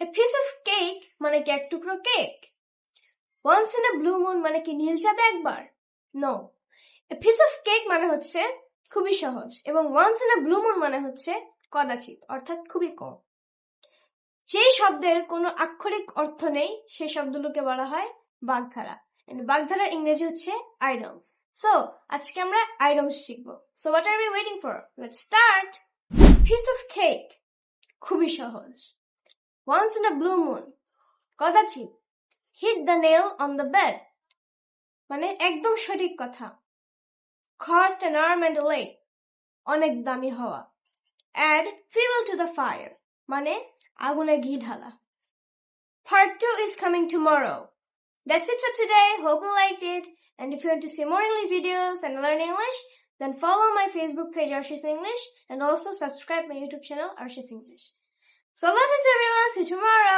A piece of cake মানে কি এক টুকরো cake? Once in a blue moon মানে কি নীল চাঁদে একবার? No. A piece of cake মানে হচ্ছে খুবই সহজ এবং once in a blue moon মানে হচ্ছে কদাচিৎ অর্থাৎ খুবই কম। যে শব্দের কোনো আক্ষরিক অর্থ নেই সেই শব্দগুলোকে বলা হয় বাগধারা। বাগধারার ইংরেজি হচ্ছে idioms. So আজকে আমরা idioms শিখবো। So what are we waiting for? Let's start. Piece of cake খুবই সহজ। Once in a blue moon কদাচিৎ। Hit the nail on the bed মানে একদম সঠিক কথা। Cost an arm and a leg অনেক দামি হওয়া। Add fuel to the fire মানে আগুনে ঘি ঢালা। Part 2 is coming tomorrow. That's it for today. Hope you liked it. And if you want to see more English videos and learn English, then follow my Facebook page Arshis English and also subscribe my YouTube channel Arshis English. So love is everyone. See you tomorrow.